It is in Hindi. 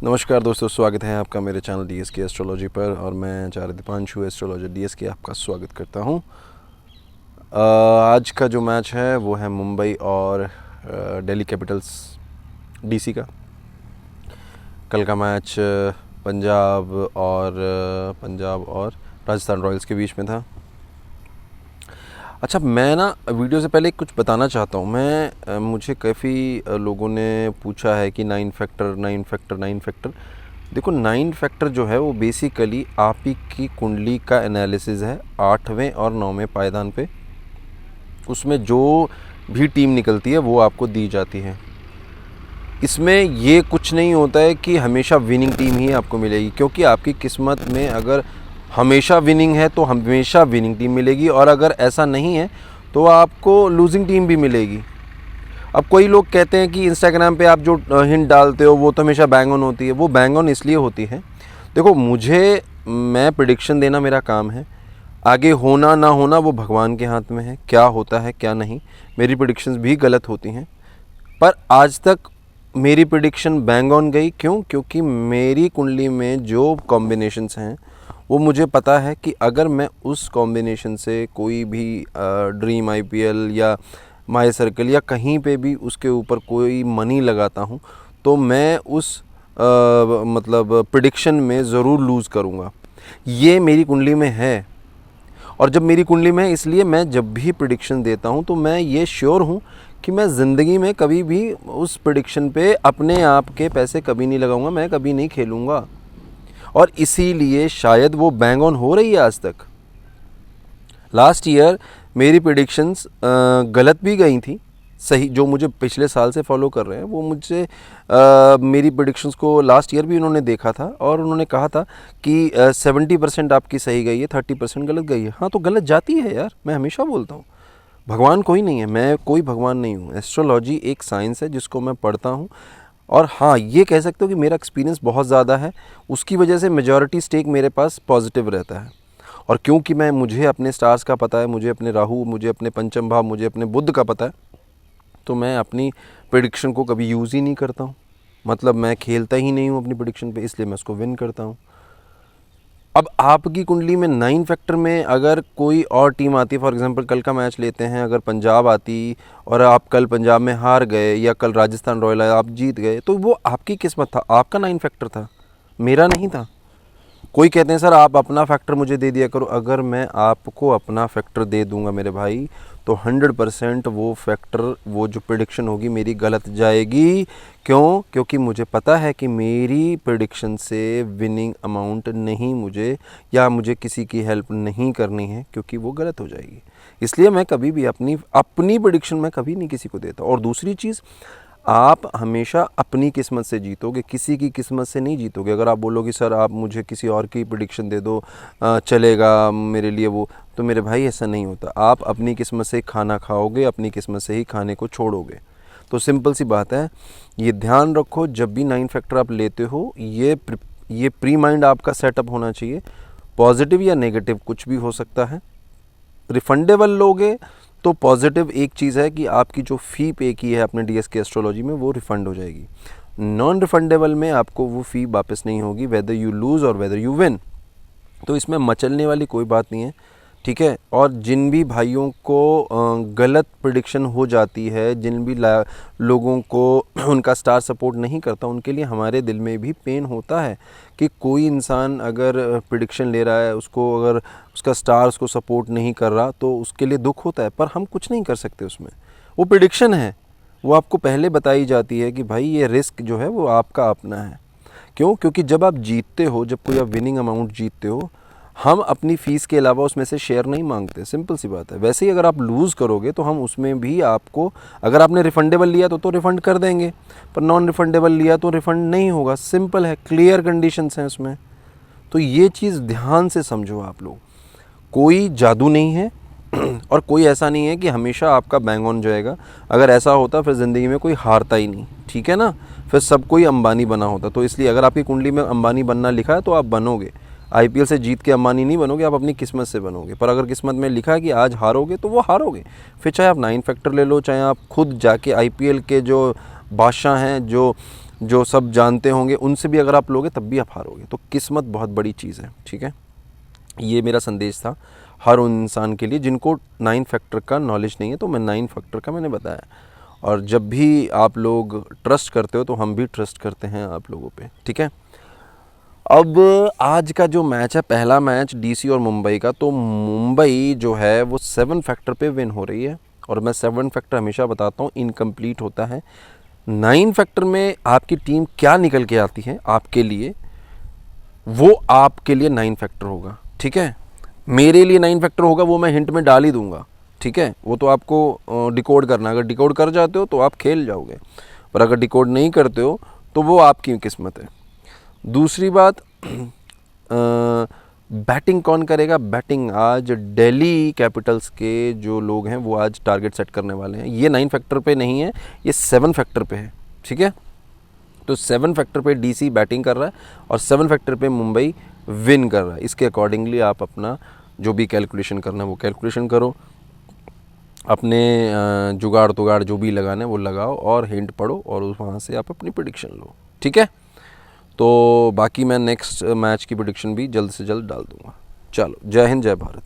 नमस्कार दोस्तों, स्वागत है आपका मेरे चैनल DSK एस्ट्रोलॉजी पर। और मैं आचार्य दीपांशु एस्ट्रोलॉजर DSK आपका स्वागत करता हूं। आज का जो मैच है वो है मुंबई और दिल्ली कैपिटल्स DC का। कल का मैच पंजाब और राजस्थान रॉयल्स के बीच में था। अच्छा, मैं ना वीडियो से पहले कुछ बताना चाहता हूँ। मुझे काफ़ी लोगों ने पूछा है कि 9 फैक्टर। देखो, 9 फैक्टर जो है वो बेसिकली आप ही की कुंडली का एनालिसिस है 8वें और 9वें पायदान पे। उसमें जो भी टीम निकलती है वो आपको दी जाती है। इसमें ये कुछ नहीं होता है कि हमेशा विनिंग टीम ही आपको मिलेगी, क्योंकि आपकी किस्मत में अगर हमेशा विनिंग है तो हमेशा विनिंग टीम मिलेगी, और अगर ऐसा नहीं है तो आपको लूजिंग टीम भी मिलेगी। अब कोई लोग कहते हैं कि इंस्टाग्राम पे आप जो हिंट डालते हो वो तो हमेशा बैंग ऑन होती है। वो बैंग ऑन इसलिए होती है, देखो मैं प्रेडिक्शन देना मेरा काम है। आगे होना ना होना वो भगवान के हाथ में है, क्या होता है क्या नहीं। मेरी प्रेडिक्शंस भी गलत होती हैं, पर आज तक मेरी प्रेडिक्शन बैंग ऑन गई। क्यों? क्योंकि मेरी कुंडली में जो कॉम्बिनेशंस हैं वो मुझे पता है कि अगर मैं उस कॉम्बिनेशन से कोई भी ड्रीम IPL या माई सर्कल या कहीं पे भी उसके ऊपर कोई मनी लगाता हूँ तो मैं उस प्रेडिक्शन में ज़रूर लूज़ करूँगा। ये मेरी कुंडली में है, और जब मेरी कुंडली में है इसलिए मैं जब भी प्रेडिक्शन देता हूँ तो मैं ये श्योर हूँ कि मैं ज़िंदगी में कभी भी उस प्रेडिक्शन पे अपने आप के पैसे कभी नहीं लगाऊंगा, मैं कभी नहीं खेलूँगा। और इसीलिए शायद वो बैंग ऑन हो रही है आज तक। लास्ट ईयर मेरी प्रेडिक्शंस गलत भी गई थी, सही। जो मुझे पिछले साल से फॉलो कर रहे हैं वो मुझे मेरी प्रेडिक्शंस को लास्ट ईयर भी उन्होंने देखा था, और उन्होंने कहा था कि 70% आपकी सही गई है, 30% गलत गई है। हाँ, तो गलत जाती है यार, मैं हमेशा बोलता हूँ। भगवान कोई नहीं है, मैं कोई भगवान नहीं हूँ। एस्ट्रोलॉजी एक साइंस है जिसको मैं पढ़ता हूँ। और हाँ, ये कह सकते हो कि मेरा एक्सपीरियंस बहुत ज़्यादा है, उसकी वजह से मेजॉरिटी स्टेक मेरे पास पॉजिटिव रहता है। और क्योंकि मुझे अपने स्टार्स का पता है, मुझे अपने राहु, मुझे अपने पंचम भाव, मुझे अपने बुध का पता है, तो मैं अपनी प्रेडिक्शन को कभी यूज़ ही नहीं करता हूँ। मतलब मैं खेलता ही नहीं हूँ अपनी प्रेडिक्शन पे, इसलिए मैं उसको विन करता हूँ। अब आपकी कुंडली में 9 फैक्टर में अगर कोई और टीम आती है, फॉर एग्जांपल कल का मैच लेते हैं, अगर पंजाब आती और आप कल पंजाब में हार गए, या कल राजस्थान रॉयल आया आप जीत गए, तो वो आपकी किस्मत था, आपका 9 फैक्टर था, मेरा नहीं था। कोई कहते हैं सर आप अपना फैक्टर मुझे दे दिया करो। अगर मैं आपको अपना फैक्टर दे दूंगा मेरे भाई, तो 100% वो फैक्टर, वो जो प्रेडिक्शन होगी मेरी गलत जाएगी। क्यों? क्योंकि मुझे पता है कि मेरी प्रेडिक्शन से विनिंग अमाउंट नहीं मुझे किसी की हेल्प नहीं करनी है, क्योंकि वो गलत हो जाएगी। इसलिए मैं कभी भी अपनी प्रेडिक्शन मैं कभी नहीं किसी को देता। और दूसरी चीज़, आप हमेशा अपनी किस्मत से जीतोगे, किसी की किस्मत से नहीं जीतोगे। अगर आप बोलोगे सर आप मुझे किसी और की प्रेडिक्शन दे दो, चलेगा मेरे लिए वो, तो मेरे भाई ऐसा नहीं होता। आप अपनी किस्मत से खाना खाओगे, अपनी किस्मत से ही खाने को छोड़ोगे। तो सिंपल सी बात है, ये ध्यान रखो। जब भी 9 फैक्टर आप लेते हो, ये प्री माइंड आपका सेटअप होना चाहिए। पॉजिटिव या नेगेटिव कुछ भी हो सकता है। रिफंडेबल लोगे तो पॉजिटिव एक चीज़ है कि आपकी जो फ़ी पे की है अपने DSK एस्ट्रोलॉजी में वो रिफ़ंड हो जाएगी। नॉन रिफंडेबल में आपको वो फ़ी वापस नहीं होगी, वेदर यू लूज़ और वेदर यू विन। तो इसमें मचलने वाली कोई बात नहीं है, ठीक है। और जिन भी भाइयों को गलत प्रेडिक्शन हो जाती है, जिन भी लोगों को उनका स्टार सपोर्ट नहीं करता, उनके लिए हमारे दिल में भी पेन होता है कि कोई इंसान अगर प्रेडिक्शन ले रहा है, उसको अगर उसका स्टार उसको सपोर्ट नहीं कर रहा, तो उसके लिए दुख होता है। पर हम कुछ नहीं कर सकते उसमें, वो प्रेडिक्शन है, वो आपको पहले बताई जाती है कि भाई ये रिस्क जो है वो आपका अपना है। क्यों? क्योंकि जब आप जीतते हो, जब कोई आप विनिंग अमाउंट जीतते हो, हम अपनी फ़ीस के अलावा उसमें से शेयर नहीं मांगते, सिंपल सी बात है। वैसे ही अगर आप लूज़ करोगे तो हम उसमें भी आपको, अगर आपने रिफ़ंडेबल लिया तो रिफ़ंड कर देंगे, पर नॉन रिफ़ंडेबल लिया तो रिफ़ंड नहीं होगा। सिंपल है, क्लियर कंडीशंस हैं उसमें। तो ये चीज़ ध्यान से समझो आप लोग। कोई जादू नहीं है और कोई ऐसा नहीं है कि हमेशा आपका बैंग ऑन जाएगा। अगर ऐसा होता फिर ज़िंदगी में कोई हारता ही नहीं, ठीक है ना। फिर सब कोई अंबानी बना होता। तो इसलिए अगर आपकी कुंडली में अंबानी बनना लिखा है तो आप बनोगे। IPL से जीत के अंबानी नहीं बनोगे, आप अपनी किस्मत से बनोगे। पर अगर किस्मत में लिखा है कि आज हारोगे तो वो हारोगे। फिर चाहे आप 9 फैक्टर ले लो, चाहे आप खुद जाके IPL के जो बादशाह हैं, जो जो सब जानते होंगे उनसे भी अगर आप लोगे तब भी आप हारोगे। तो किस्मत बहुत बड़ी चीज़ है, ठीक है। ये मेरा संदेश था हर उन इंसान के लिए जिनको 9 फैक्टर का नॉलेज नहीं है। तो मैं 9 फैक्टर का मैंने बताया, और जब भी आप लोग ट्रस्ट करते हो तो हम भी ट्रस्ट करते हैं आप लोगों पे, ठीक है। अब आज का जो मैच है, पहला मैच डीसी और मुंबई का, तो मुंबई जो है वो 7 फैक्टर पे विन हो रही है। और मैं 7 फैक्टर हमेशा बताता हूँ इनकम्प्लीट होता है। 9 फैक्टर में आपकी टीम क्या निकल के आती है आपके लिए, वो आपके लिए 9 फैक्टर होगा, ठीक है। मेरे लिए 9 फैक्टर होगा, वो मैं हिंट में डाल ही दूंगा, ठीक है। वो तो आपको डिकोड करना, अगर डिकोड कर जाते हो तो आप खेल जाओगे, पर अगर डिकोड नहीं करते हो तो वो आपकी किस्मत है। दूसरी बात, बैटिंग कौन करेगा? बैटिंग आज दिल्ली कैपिटल्स के जो लोग हैं वो आज टारगेट सेट करने वाले हैं। ये 9 फैक्टर पे नहीं है, ये 7 फैक्टर पे है, ठीक है। तो 7 फैक्टर पे डीसी बैटिंग कर रहा है और 7 फैक्टर पे मुंबई विन कर रहा है। इसके अकॉर्डिंगली आप अपना जो भी कैलकुलेशन करना है वो कैलकुलेशन करो, अपने जुगाड़ तुगाड़ जो भी लगाना है वो लगाओ और हिंट पढ़ो और वहाँ से आप अपनी प्रेडिक्शन लो, ठीक है। तो बाकी मैं नेक्स्ट मैच की प्रेडिक्शन भी जल्द से जल्द डाल दूंगा। चलो, जय हिंद, जय भारत।